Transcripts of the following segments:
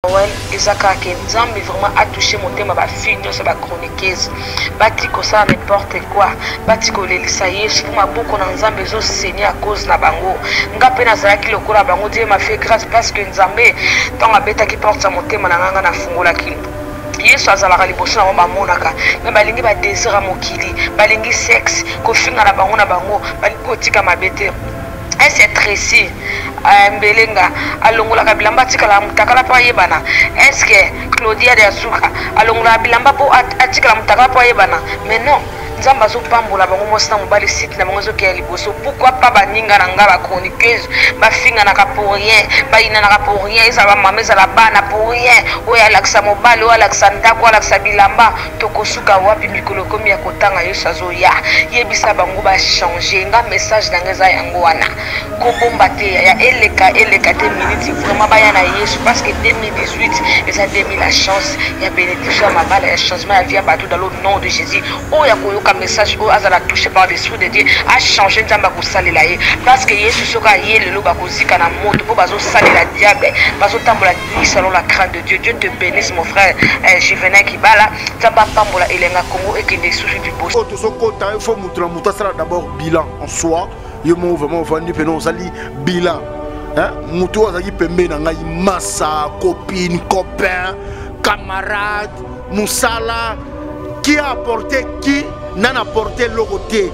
Noël, Isaka Nzambe vraiment a touché mon thème, ma fille, sur ma chroniqueuse. Batiko ça n'importe quoi. Batiko l'elisa Yesu pour ma boucle en Nzambe zo saigné à cause na bango. Nga pena zaki le kura bango Dieu m'a fait grâce parce que Nzambe tant la bête qui porte mon thème na nganga na fungola ki. Yesu azalaka liboso na bamonaka me balingi ba désir à mokili balingi sexe ko finga na bango balingi kotika mabete. C'est Tracy Mbelenga alongola bilamba tikala mutakala pa yebana. Est-ce que Claudia de Asuka alongola bilamba po atikala mutakala pa yebana? Mais non, Nzamba zo pambola bango mosna mobali site na bango zo ke liboso. Pourquoi pas baninga na ngaba chroniqueuse ba finga na ka pour rien ba ina na ka pour rien isa ba mameza la bana pour rien oya alaksa mobali oya alaksa ndako alaksa bilamba tokosuka wapi mikolo komi ya kotanga Yesu azo ya yebisa bango ba changer nga message na ngeza yango wana ko bomba te ya eleka te minutes vraiment ba ya na Yesu parce que 2018 et ça 2000 la chance ya bénédiction ma bala ya changement ya vie batou dans le nom de Jésus oya koyoka message o azala touché par l'esprit de Dieu a changé Nzamba ko salela ye parce que Yesu soka yele lo ba kozika na moto po bazo salela diable bazo tambola ni selon la crainte de Dieu. Dieu te bénisse mon frère Juvenal Kibala Nzamba pambola elenga Congo et kende souffle du boss. Tout ce côté il faut montrer ça d'abord bilan en soi. Yo mo vraiment vandi penon sali bilan. Hein muto azaki pembe na ngai massa copine copain camarade musala qui a apporté qui n'a apporté le côté.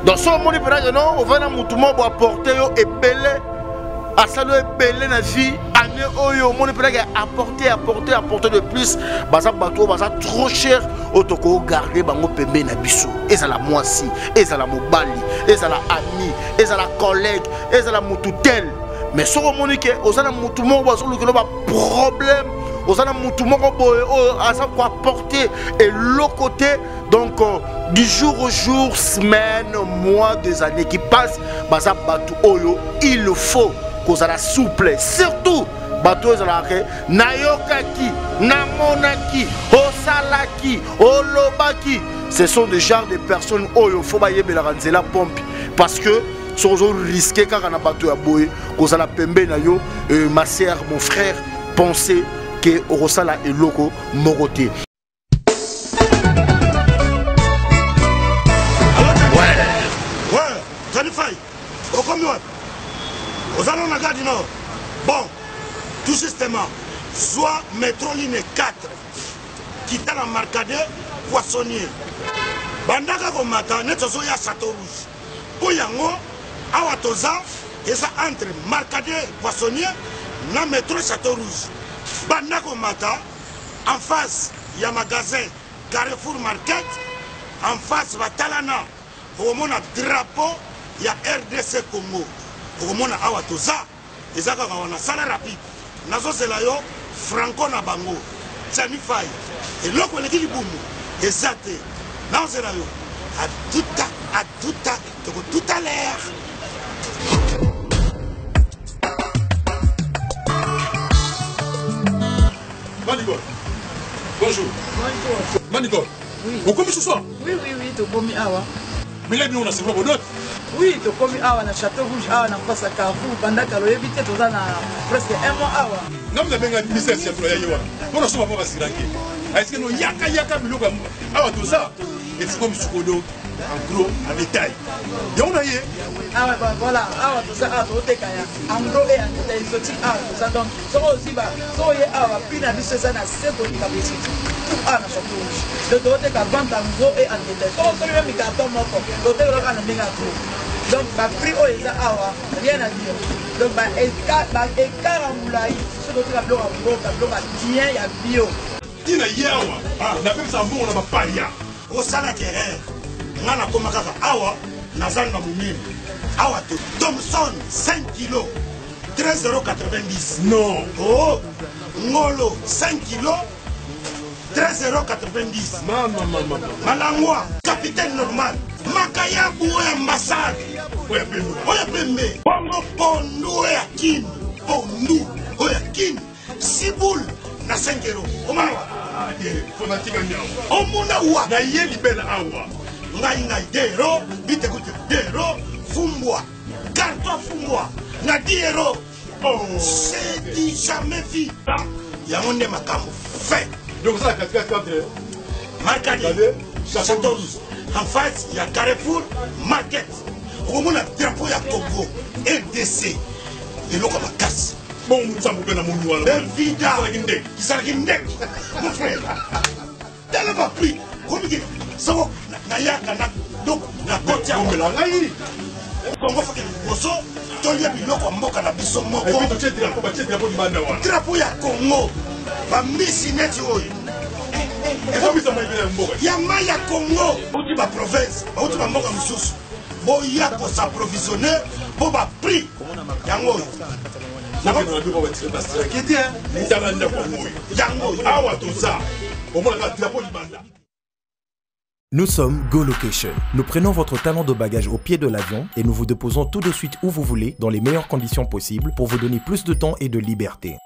Dans ce moment là non on va na mutu mo bo apporter yo ebele asalo ebele na vie année oyo mon père apporter de plus baza bato baza trop cher otoko garder bango pembe na biso ezala mwasi ezala mobali ezala ami ezala collègue ezala mutu tel mais so monique ozana mutu mo bazo lokelo ba problème ozana mutu moko boye asa ko apporter et le côté donc du jour au jour semaine mois des années qui passent baza bato oyo il le faut cause à la souple surtout bateau ezalaka nayokaki namonaki osalaki olobaki ce sont des genres de personnes oyo faut bayebelaka nzela pompe parce que sozo risquer kaka na bateau ya boye cause à la pembe na yo ma sœur mon frère pensez que orosala eloko moroté. Ouais, Zanifai, au combien? Aux allons la gare du Nord. Bon, tout justement, soit métro ligne 4, qui est la marcade poissonnier. Bandaka comme matin, net au ya Château Rouge. Pour yango, awatoza, et ça entre marcade poissonnier, na métro Château Rouge. Bandaka comme matin, en face, il y a magasin Carrefour Market, en face, Batalana, au monde drapeau, il y a RDC Congo. Au monde awatoza. Ezaka wana sala rapide nazo selayo franco na bango Zanifai et loko leki libumu ezate nazo selayo à tout à l'heure. Manigol, bonjour. Bonjour. Manigol, oui. Vous commis ce soir? Oui, tu commis awa. Mais là, nous on a c'est pas bon note. Oui, tu commis awa na Château Rouge awa na face à Carrefour pendant que le évité tout ça na presque un mois awa. Non mais benga business ya toya yewa. Bona so ba siranke. Est-ce que nous yaka biloko awa tout ça? Et c'est comme sukodo en gros en détail. Ya on a yé. Ah voilà, awa tout ça a tout tekaya. En gros et en détail exotique awa tout ça donc so aussi ba so yé awa pina biso ça na seko ni kabisiti. Ah na Château Rouge. Le doté ka vente en gros et en détail. So so même carton moko. Doté lo ka na benga gros. Donc, le prix est rien à dire. Donc, écart en moulaï, ce que tu as bien, il y a bio. Il y a yawa, la même ça on a pas ya. Au salaire terrain, on a comme awa, Nazan Namoumine, awa Thomson 5 kg, 13,90 €. Non. Oh, Ngolo 5 kg, 13,90 €. Maman. Malangwa, capitaine normal. Makaya boué ambassade. Oya pembe. Bongo pondu oya kim. Pondu oya kim. Siboul na 5 €. Omana. Fona tika nyao. Omuna wa. Na yeli bela awa. Ngai 2 €. Bite kote 2 €. Fumbwa. Carton fumbwa. Na 10 €. Oh. C'est dit jamais vu. yango nde makambo fait. Donc ça, entre Marcadi, Château en face, il y a Carrefour Market. Au moins, le drapeau ya Togo, RDC, et l'eau comme casse. Bon, nous sommes bien à mon noir. Vida, qui s'en guinde. Mon frère, t'as pas pris. Comme il dit, ça va, Nayaka, donc, la côte ya Omelangani. Congo faut que le bosso, ton lien est l'eau comme Moka, la biso Moko. Et puis, tu as dit drapeau du Bandawa. Drapeau ya Congo, va missi net yo. Yama ya Congo, outi ba province, outi ba mboka mususu. Bo ya ko s'approvisionner, bo ba prix. Yango. Na ba na duko wetsi ba stra kiti hein. Ndala nda Congo. Yango. Awa to ça. Au moins la drapeau du Banda. Nous sommes GoLocation. Nous prenons votre talon de bagage au pied de l'avion et nous vous déposons tout de suite où vous voulez dans les meilleures conditions possibles pour vous donner plus de temps et de liberté.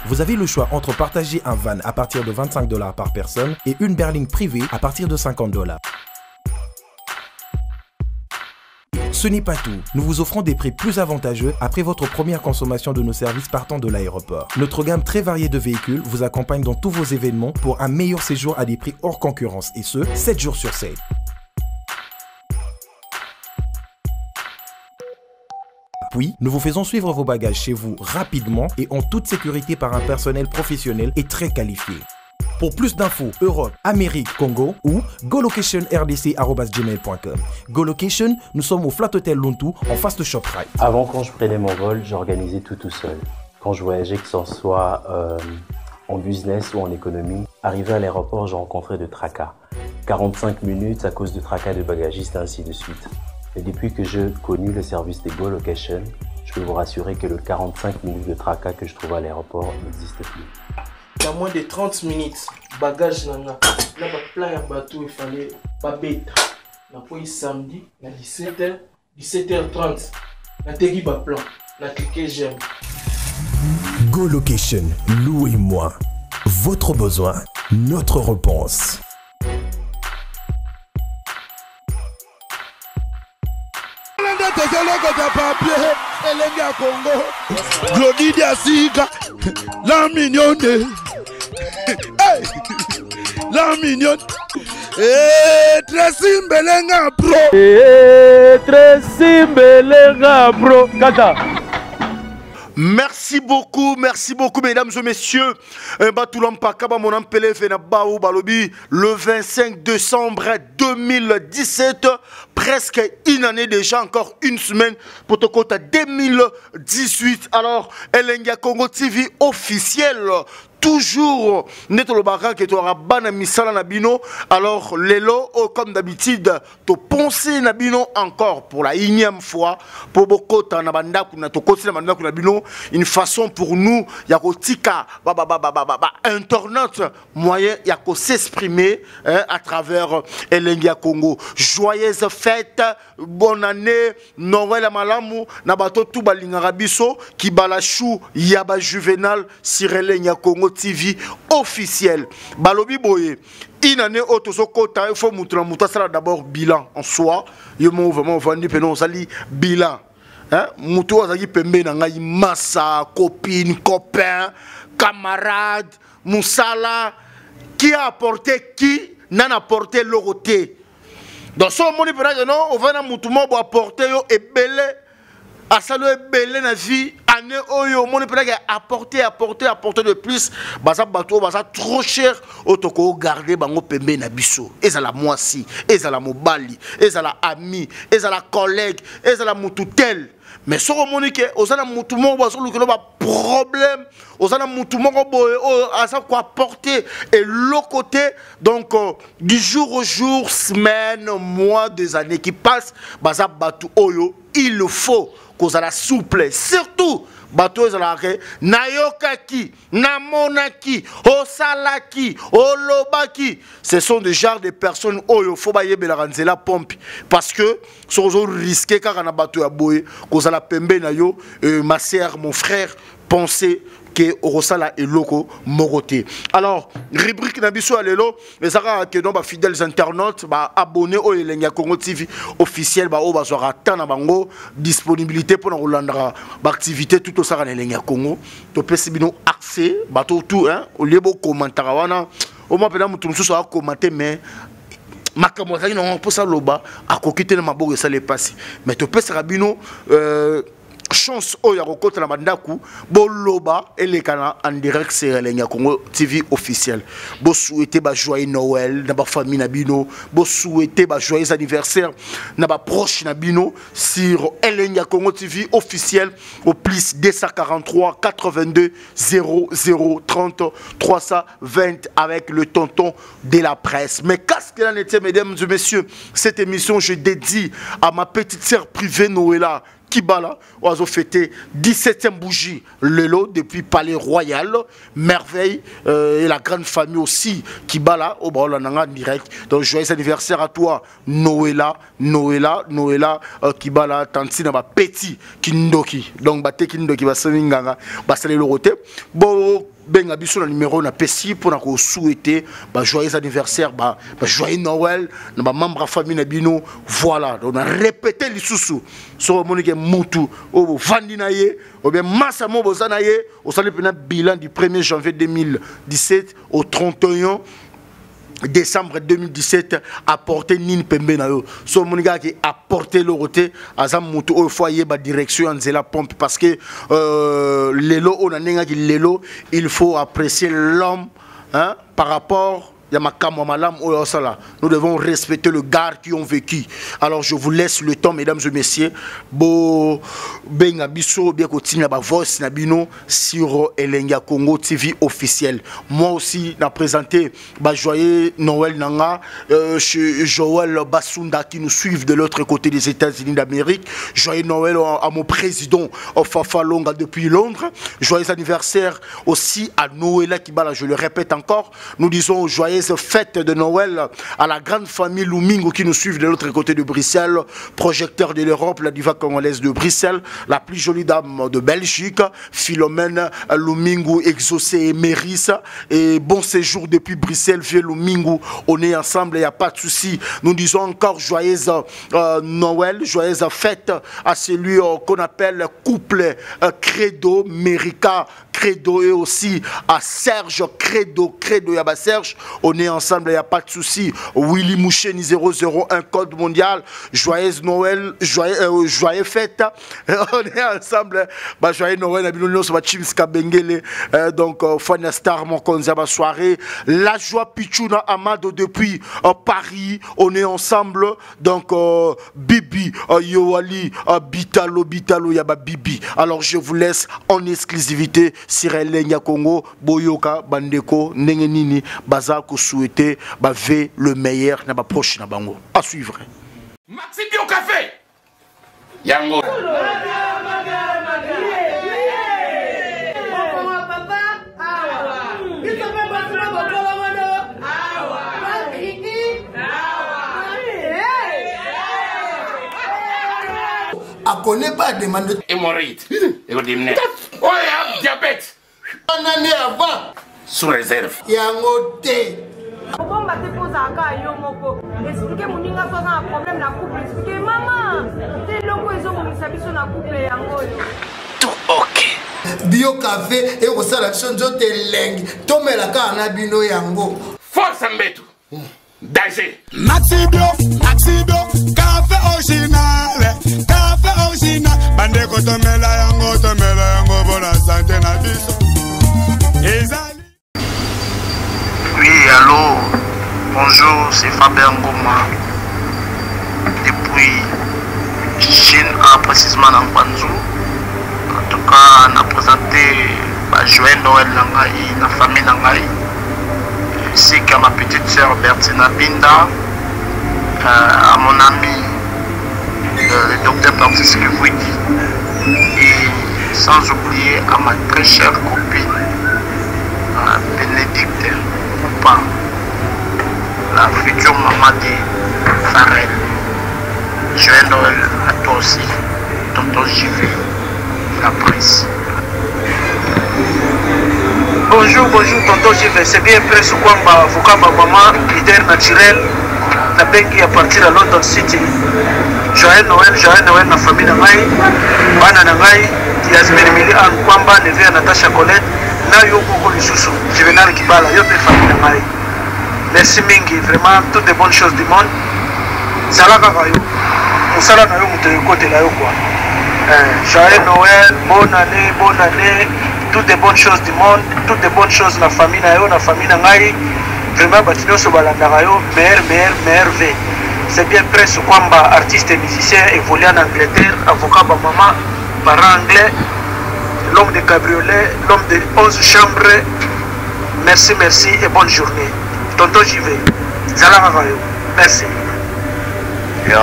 Vous avez le choix entre partager un van à partir de 25 $ par personne et une berline privée à partir de 50 $. Ce n'est pas tout, nous vous offrons des prix plus avantageux après votre première consommation de nos services partant de l'aéroport. Notre gamme très variée de véhicules vous accompagne dans tous vos événements pour un meilleur séjour à des prix hors concurrence et ce, 7 jours sur 7. Puis, nous vous faisons suivre vos bagages chez vous rapidement et en toute sécurité par un personnel professionnel et très qualifié. Pour plus d'infos, Europe, Amérique, Congo ou golocation@rdc@gmail.com. GoLocation, nous sommes au Flat Hotel Lontou en face de ShopRite. Avant, quand je prenais mon vol, j'organisais tout seul. Quand je voyageais, que ce soit en business ou en économie, arrivé à l'aéroport, je rencontrais de tracas. 45 minutes à cause de tracas de bagagistes, ainsi de suite. Et depuis que j'ai connu le service de GoLocation, je peux vous rassurer que le 45 minutes de tracas que je trouve à l'aéroport n'existe plus. Il y a moins de 30 minutes, bagage nana. Là, plein de bateau, il fallait pas bête. On a pris samedi, à 17h, 17h30. On a tegui ba plan, on a cliqué j'aime. GoLocation, louez-moi. Votre besoin, notre réponse. Glodidia Sika, la mignonne. Hey, la mignonne. Très simbelenga bro. Très simbelenga bro. Kata. Merci beaucoup, mesdames et messieurs. Le 25 décembre 2017, presque une année déjà, encore une semaine pour te compte 2018. Alors, Elenga Congo TV officiel. Toujours neto baka que tu auras bana misala nabino. Alors lelo comme d'habitude to penser nabino encore pour la énième fois pour beaucoup na banda kuna to kosi na banda kuna bino une façon pour nous ya ko tika internet moyen ya ko s'exprimer à travers Elengia Congo. Joyeuse fête, bonne année, Noël malamu na bato tout balingara biso ki balachou yaba juvenal sur Elengia Congo TV officiel. Balobi boye. Une année autosokota, il faut montrer ça d'abord bilan en soi. Il m'a vraiment vendu penon sali bilan. Hein? Moutou azaki pembe na ngai massa, copine, copain, camarade, moussala. Qui a apporté qui n'a apporté l'oroté. Dans son monde non, on va na moutou mo apporter yo et belé. À saluer belé na vie. Année oyo mon peut apporter de plus baza bateau baza trop cher otoko garder bango pembe na biso ezala mwasi ezala mobali ezala ami ezala collègue ezala mututel mais so monique ozana mutu mo bazo lukelo ba problème ozana mutu moko boye asa quoi porter et l'autre côté donc du jour au jour semaine mois des années qui passent baza bateau oyo il le faut qu'on a la souplesse surtout bateau ezalake nayokaki namonaki osalaki olobaki ce sont des genres de personnes oyo faut bayebela ranzela pompe parce que sozo risquer kaka na bateau ya boye kozala pembe na yo ma sœur mon frère penser que Orosala et Loko Moroté. Alors, rubrique Nabiso Alelo, mais ça va que nos fidèles internautes, abonnés au Elenia Congo TV officiel, au Bazora Tanabango, disponibilité pour nous rendre l'activité tout au Sahara Elenia Congo. Tu peux accès, tout, hein, au lieu de commentaire, au moins, tout le monde commenter, mais. Makamozaki non pour ça loba à kokite na mabogo ça les passer mais to pesa rabino chance oya kokota na bandaku bo loba elekana en direct sur Elenia Congo TV officiel bo souhaiter ba joyeux Noël na ba famille na bino bo souhaiter ba joyeux anniversaire na ba proche na bino sur Elenia Congo TV officiel au plus 243 82 00 30 320 avec le tonton de la presse. Mais qu'est-ce qu'il en était, mesdames et messieurs, cette émission je dédie à ma petite sœur privée Noëlla Kibala, oiseau fêté 17e bougie, le lot depuis Palais Royal, merveille, et la grande famille aussi, Kibala, au Baolananga direct. Donc joyeux anniversaire à toi, Noëlla, Kibala, Tantina, petit Kindoki. Donc Bate Kindoki, Basaminganga, Basale Lorote. Bon. Ben biso na numéro na pesi pour na ko souhaiter joyeux anniversaire joyeux Noël na ba membre famille na bino voilà on a répété les sous sur monique mutu o vandi na ye o bien massa mo bozana ye o sali pena bilan du 1er janvier 2017 au 31 décembre 2017 apporté Nin Pembe na yo so moniga qui apporté le roté azam mutu au foyer ba direction Nzela pompe parce que lelo on a nenga qui lelo il faut apprécier l'homme hein par rapport nous devons respecter le gars qui ont vécu. Alors je vous laisse le temps, mesdames et messieurs. Bo benga biso bien continuer ba voice na bino sur Elenia Congo TV officiel. Moi aussi n'a présenté ba joyeux Noël nanga chez Joël Basunda qui nous suivent de l'autre côté des États-Unis d'Amérique. Joyeux Noël à mon président Fafa Longa depuis Londres. Joyeux anniversaire aussi à Noëlla Kibala, je le répète encore. Nous disons joyeux fête de Noël à la grande famille Lumingo qui nous suivent de l'autre côté de Bruxelles, projecteur de l'Europe, la diva congolaise de Bruxelles, la plus jolie dame de Belgique, Philomène Lumingo, exaucé et Méris, et bon séjour depuis Bruxelles, vieux Lumingo, on est ensemble, il n'y a pas de souci. Nous disons encore joyeuse Noël, joyeuse fête à celui qu'on appelle couple Credo, Mérica Credo, et aussi à Serge Credo, Yaba Serge, on est ensemble, il n'y a pas de souci. Willy Moucheni 001 code mondial, joyeuse Noël, joyeux fête. On est ensemble, joyeux Noël, donc Fania Star, mon konzaba soirée. La joie Pichuna Amado depuis Paris, on est ensemble. Donc Bibi, Yoali, Bitalo, Yaba Bibi. Alors je vous laisse en exclusivité sur Elenia Congo, Boyoka, Bandeko, Nengenini, Bazako souhaiter ve le meilleur na ba proche na bango à suivre. Maxi Bio Café Yango a connaît pas demande hémorroïde et oh diabète un année avant sous réserve yango te Bon, bah, t'es posé à Kayo, Moko. Expliquez mon ninga, soit un problème dans couple. Expliquez, maman. T'es loco, ils ont mis sa mission dans couple. Tout ok. Bio Café et au salation de Teleng. Tomé la carne bino yango. Force Mbetu. Danger. Maxi Bio, café original. Café original. Bande ko tomé la yango, pour la santé na biso. Oui, allô, bonjour, c'est Fabien Ngoma. Depuis Chine, précisément dans Guangzhou. En tout cas, on a présenté joyeux Noël Nangaï, la famille Nangaï. Ainsi qu'à ma petite soeur Bertina Binda, à mon ami le docteur Francis Kivouidi. Et sans oublier à ma très chère copine Bénédicte. La future maman de Farel. Joyeux Noël à toi aussi, tonton JV, la presse. Bonjour, tonton JV. C'est bien près sur quoi avocat maman, leader naturel. Na bengi à partir à London City. Joyeux Noël, na famille Nangai. Bana Nangai, Yasmin Mili An Kwamba, Neve Natasha Colette. Na yo Koko Lisusu, Juvenal Kibala, yo pe famille Nangai. Merci Mingi, vraiment toutes les bonnes choses du monde. Salaka Rayo. Moussala na yo muto côté là yo quoi. Joyeux Noël, bonne année, toutes les bonnes choses du monde, toutes les bonnes choses la famille Nangai. Vraiment Batino Sobalandara yo, meilleur V. C'est bien près sur Kwamba, artiste et musicien, évolué en Angleterre, avocat maman, parent anglais, l'homme de cabriolet, l'homme de 11 chambres. Merci et bonne journée. Tonton JV, Zalama Rayo. Merci. Il y a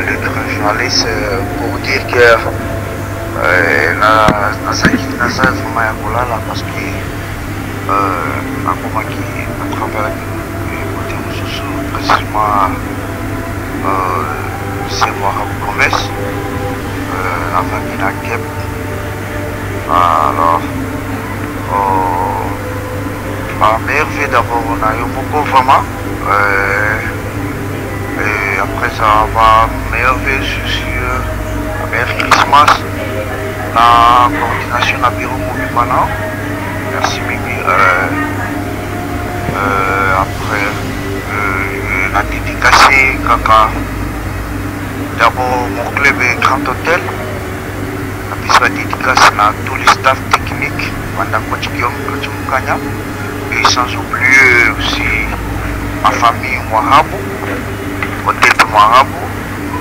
le journaliste pour dire que parce que précisément c'est moi la promesse la famille Nakep. Alors à merveille d'abord on a eu beaucoup vraiment et après ça va merveille sur la meilleure Christmas la coordination à bureau Moubimana. Merci Mimi. Après la dédicacée Kaka. D'abord mon club est Grand Hôtel. La dédicace à tous les staff techniques pendant Kanya. Et sans oublier aussi ma famille Mouarabou, Hôtel de Mouarabou,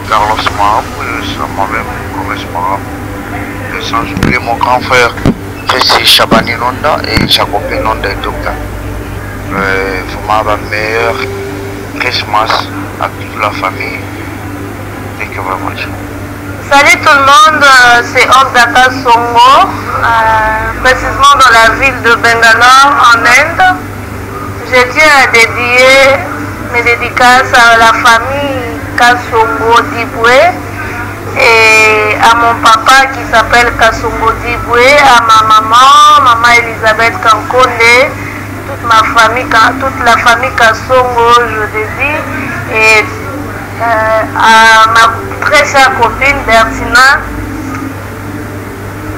Carlos Mouarabou et moi-même Commerce Mouarabou. Et sans oublier mon grand frère Chrissy Chabani Nonda et Chakopé Nonda et Doka. Vraiment la meilleure Christmas à toute la famille. Thank you very much. Salut tout le monde, c'est Ogdaka Songo, précisément dans la ville de Bangalore en Inde. Je tiens à dédier mes dédicaces à la famille Kasongo Diboué et à mon papa qui s'appelle Kasongo Diboué, à ma maman Elisabeth Kankonde, toute la famille Kasongo, je dédie, et à ma très chère copine Bertina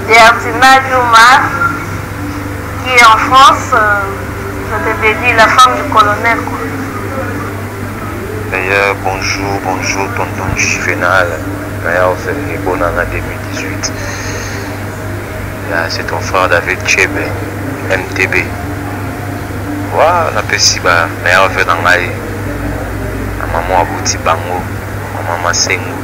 Djouma qui est en France. Je te dédie la femme du colonel. D'ailleurs, bonjour tonton Juvenal. D'ailleurs, bonne année 2018. C'est ton frère David Chebe, MTB. Voilà, on appelle si bas, meilleur fait dans la maman Abouti Bango, maman Sengo.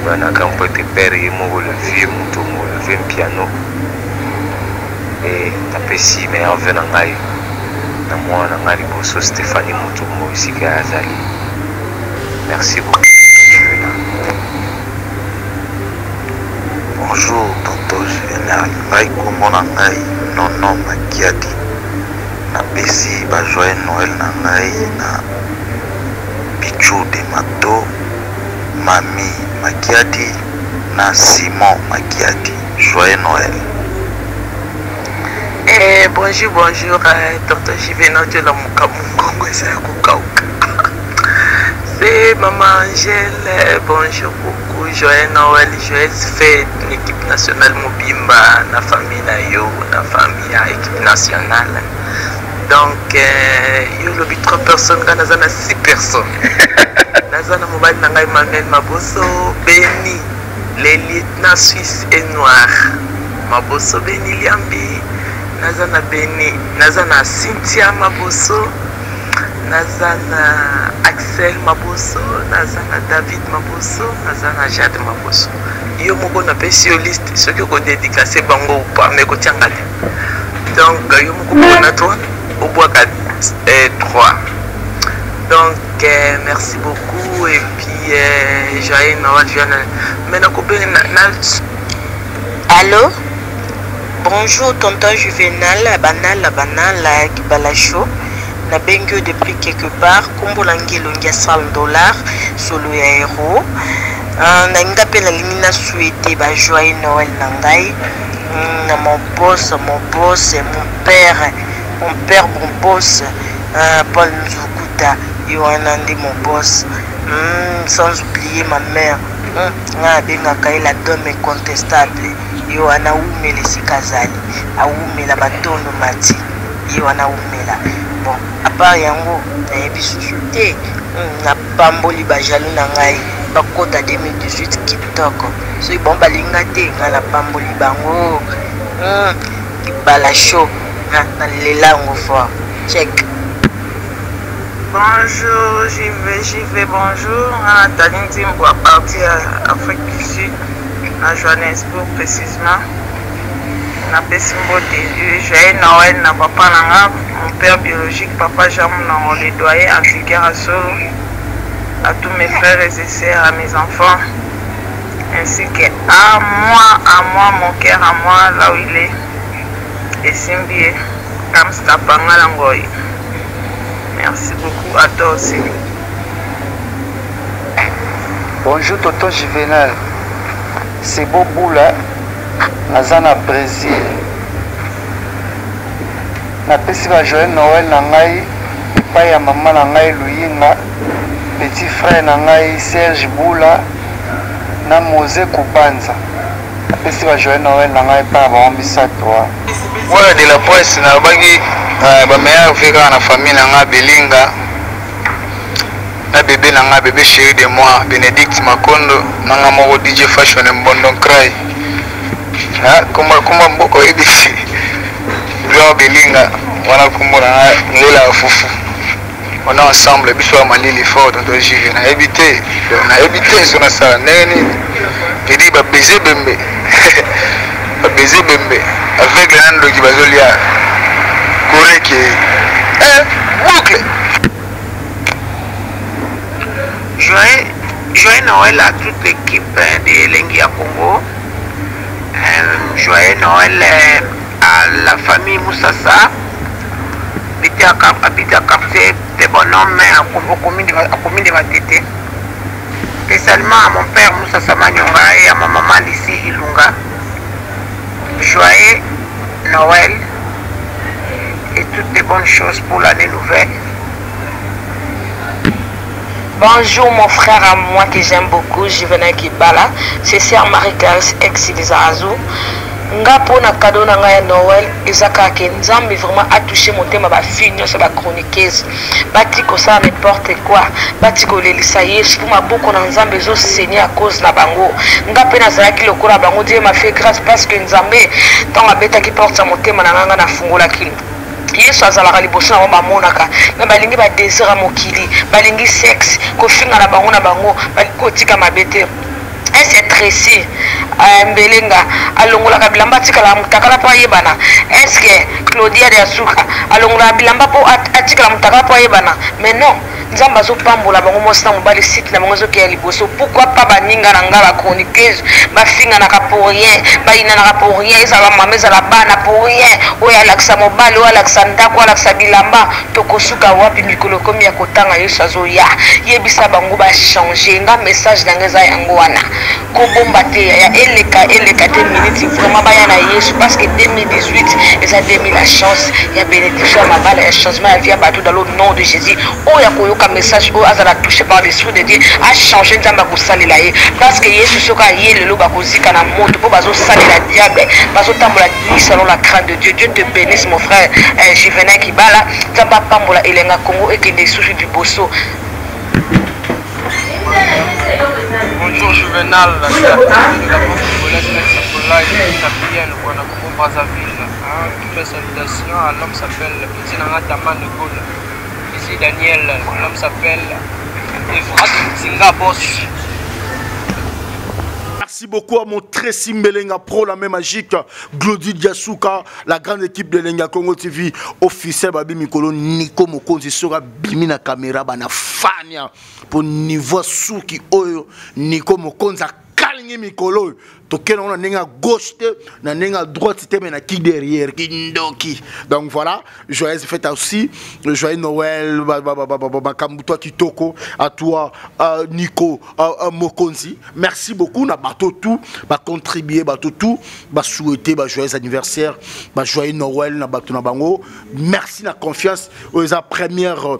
On a quand on peut père et moi le vieux mouton, le vieux piano. Et tapé si meilleur fait dans la moi on a bosso Stéphanie Moutoumou ici qui a Azali. Merci beaucoup. Bonjour tonton Juvenal, Maïko Monangaï, non Makiadi. Na Bessi, ba joyeux Noël Nangaï, na Pichou de Mato, Mami Makiadi, na Simon Makiadi. Joyeux Noël. Bonjour, tonton Juvenal de la Moukamoukongo, c'est maman Angèle, bonjour beaucoup, joyeux Noël, joyeuse fête, l'équipe nationale Mobimba, la famille Nayo, la famille à l'équipe nationale. Donc, il y a 3 personnes, il y a 6 personnes. Il y a Emmanuel Mabosso, Béni, les lieutenants suisses et noirs. Mabosso Béni Liambi, Nazana Béni, Nazana Cynthia Mabosso, Nazana Axel Mabosso, Nazana David Mabosso, Nazana Jade Mabosso. Yo moko na pesi liste ceux qui ont dédicacé bango ou pas mais côté ngale. Donc yo moko na 3 au bois 3. Donc merci beaucoup et puis joyeux Noël. Maintenant allô. Bonjour tonton Juvenal, banal qui balacho. Na bengue de prix quelque part, Kombolangi longia $100 solo ya héros. Na ngapela limina souhaité ba joyeux Noël nangai. mon boss, mon père, mon boss, Paul Nzukuta, Yohanandi, mon boss, sans oublier ma mère, la dame incontestable, Yohana Oumele Sikazali, Aoumela Batondo Mati, Yohana Oumela. Bon, à part Yango, na ebisusuté, na pamboli bajalu na ngai, bakota 2018 kitoko. So bon balinga te ngala pamboli bango. Kibala show, na lelango fort. Check. Bonjour, j'y vais, bonjour. Talinti Mboa partir à Afrique du Sud, à Johannesburg précisément. Na Pessimbote, j'ai Noël, na papa Nanga, mon père biologique, papa Jam, na les doyers, antiquaire à Solo, à tous mes frères et sœurs, à mes enfants, ainsi qu'à moi, mon cœur à moi, là où il est, et Simbié, comme Stapanga Langoy. Merci beaucoup à toi aussi. Bonjour Tonton Juvenal, c'est Bobo là, Nazana Brésil. Napesi ba joyeux Noël na ngai, pa ya maman na ngai Louina, petit frère na ngai Serge Boula, na Mose Kubanza. Napesi ba joyeux Noël na ngai pa ba ombisa toi. Ouais, de la presse na bagi ba meilleur vivre na famille na nga Belinga. Na bébé na nga bébé chéri de moi Bénédicte Makondo na nga moko DJ Fashion Mbondon Cry. Ah, comment mboko ebisi. Gloire Belinga, wana kumona lela fufu. On est ensemble, biso ya malili fort dans le JV na habité sur na sala neni. Je dis ba baiser bembe. Ba baiser bembe avec l'ando qui bazolia. Correct. Boucle. Joyeux Noël à toute l'équipe de Lengia Congo. Joyeux Noël à la famille Moussassa. Habite à quartier de bonhomme à commune de Vatete. Spécialement à mon père Moussassa Manyonga et à ma maman Lissi Ilunga. Joyeux Noël et toutes les bonnes choses pour l'année nouvelle. Bonjour mon frère à moi que j'aime beaucoup, Juvenal Kibala, c'est Sœur Marie-Clarisse ex des Arazou. Nga pona cadeau na nga Noël, ezaka ke nzambe vraiment a touché mon thème ba fille nyonso ba chroniqueuse. Bati ko ça n'importe quoi. Bati ko lelisa Yesu pour ma boko na nzambe zo saigner à cause na bango. Nga pena zalaki lokola bango Dieu m'a fait grâce parce que nzambe tant abeta ki porte mon thème na nga na fungola kilo. Yesu azalaka liboso na bamonaka na balingi ba désir mokili balingi sexe kofinga na bango kotika mabete c'est tressé Mbelenga alongola bilamba tikala mutakala po yebana est-ce que Claudia de Asuka alongola bilamba po atikala mutakala po yebana mais non nzamba zo pambola bango mosina mobali site na bango zo ke liboso pourquoi pas baninga na ngala chroniqueuse bafinga na ka pour rien baina na ka pour rien ezala mameza la bana pour rien oya laksa mobali oya laksa ndako laksa bilamba tokosuka wapi mikolo komi ya kotanga Yesu azoya yebisa bango ba changer nga message na ngeza yango wana ko bomba te ya eleka 2 minutes vraiment baya na Yesu parce que 2018 eza 2000 la chance ya bénédiction mabala ya changement ya vie bateau dans le nom de Jésus oya koyoka message o azala touché par l'esprit de Dieu a changé nzamba ko salela ye parce que Yesu soka ye lelo ba kozika na moto po bazo salela diable bazo tambola ni selon la crainte de Dieu. Dieu te bénisse mon frère Juvenal Kibala nzamba pambola elenga Congo et que des soucis du bosso. Bonjour Juvenal, la Brazzaville. Toutes les salutations à l'homme s'appelle Petit Nanga Taman de Gaulle. Ici Daniel, l'homme s'appelle Evrat Singapore. Merci beaucoup à mon Tracy Mbelenga Pro, la même magique, Glody Diasuka, la grande équipe de Lenga Congo TV, officiel Babi Mikolo, Nico Mokonzi sera bimi na caméra, bana fania, pour niveau souki oyo, Nico Mokonzi a kalingi Mikolo, toke na nenga gauche te na nenga droite te mais na qui derrière kindoki. Donc voilà, joyeuse fête aussi, joyeux Noël bakambuto kitoko à toi Nico Mokonzi. Merci beaucoup na bato tout ba contribuer bato tout ba souhaiter ba joyeux anniversaire, ba joyeux Noël na bato na bango. Merci la confiance aux première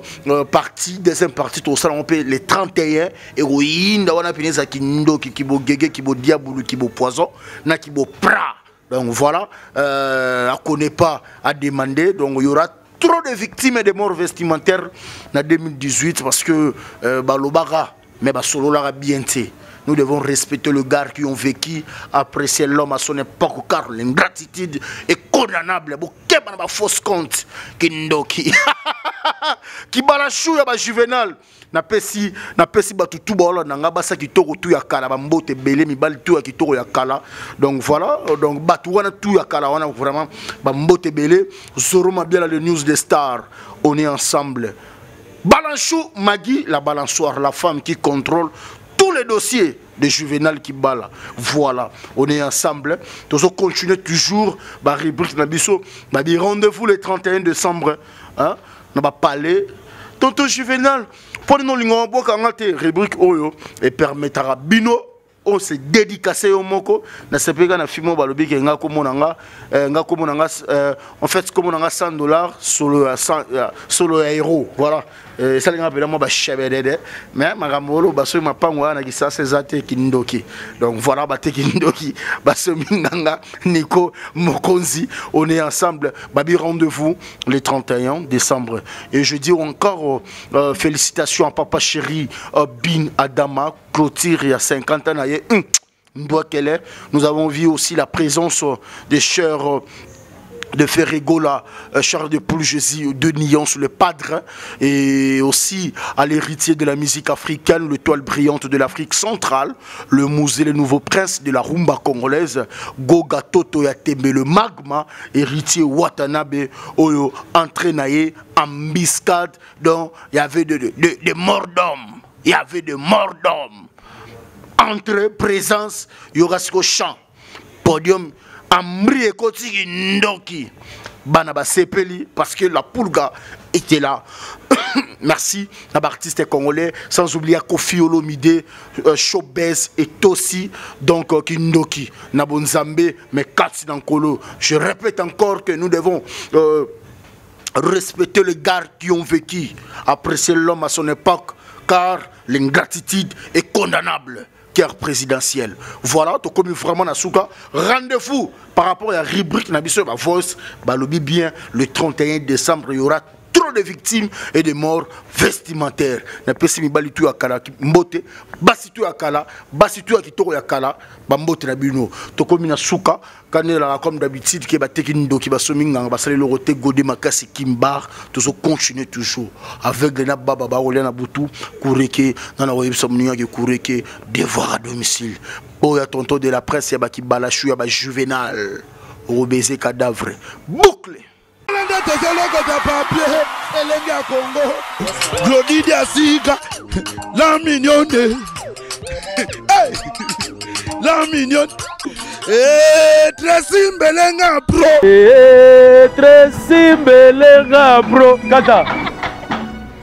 partie, deuxième partie tout ça on peut les 31 héroïnes d'awana pineza kindoki kibo gege kibo diabolo kibo poison na kibo pra. Donc voilà, on ne connaît pas à demander. Donc il y aura trop de victimes et de morts vestimentaires en 2018 parce que Balobara, mais Basololara bien été. Nous devons respecter le gars qui ont vécu, apprécier l'homme à son époque car l'ingratitude est condamnable. Bon, quel fausse compte Kindoki qui balachou ya ba juvénal. Na pesi batutu bolo na nga basa kitoko tu ya kala ba mbote belé mi bali tu ya kitoko ya kala. Donc voilà, donc batu wana tu ya kala wana vraiment ba mbote belé Zoroma bien le news des stars. On est ensemble. Balanchou Magui la balançoire, la femme qui contrôle tous les dossiers de Juvénal qui bala. Voilà, on est ensemble. Nous allons continuer toujours ba rubrique na biso, ba di rendez-vous le 31 décembre hein, na ba parler tonton Juvénal. Pour nous, nous avons rubrique Oyo et permettra Bino. On se dédicacé au moko. Na sepeka na fimo balobi ke nga komonanga en fait comme on a $100 sur le héros. Voilà. Ça les rappelle moi ba chebede mais magamolo ba so mapango na kisa sezate kindoki. Donc voilà ba te kindoki ba so minganga Nico Mokonzi. On est ensemble. Babi rendez-vous le 31 décembre. Et je dis encore félicitations à papa chéri Bin Adama clôture il y a 50 ans. Nous avons vu aussi la présence des chers de Ferregola, Charles de Poulgésie, de Nyon, le padre, et aussi à l'héritier de la musique africaine, l'étoile brillante de l'Afrique centrale, le musée, le nouveau prince de la rumba congolaise, Goga Toto Yatembe, le magma, héritier Watanabe, Oyo, entraînaillé, embuscade, donc il y avait des morts d'hommes, il y avait des morts d'hommes. Entre présence, il y aura ce chant, podium, Amri et Kotigi Ndoki, Banaba Sepeli, parce que la Pulga était là. Merci à l'artiste congolais, sans oublier Kofi Olomide, Showbez et Tossi, donc Kindoki, Nabonzambe, mais Katsi Nankolo. Je répète encore que nous devons respecter les gars qui ont vécu, apprécier l'homme à son époque, car l'ingratitude est condamnable. Guerre présidentielle. Voilà, tout comme vraiment Nasuka. Rendez-vous par rapport à la rubrique Nabiso ma voice, balobi bien le 31 décembre, il y aura trop de victimes et de morts vestimentaires. Na pesi mi balitu ya kala mbote, basitu ya kala, basitu ya kitoko ya kala, bambote na bino. To comme Nasuka, kanela comme d'habitude qui ba tekindo qui ba sominga ba sale lorote godé makasi kimbar, toujours continuer toujours avec les baba ba olé na butu, kureke na na web somnia ke kureke devoir à domicile. Oya tonton de la presse ya ba ki balachou ya ba Juvénal, obésé cadavre, bouclé. Glody Diasiga, la mignonne, la mignonne, Tracy Mbelenga Pro, Tracy Mbelenga Pro, Kata.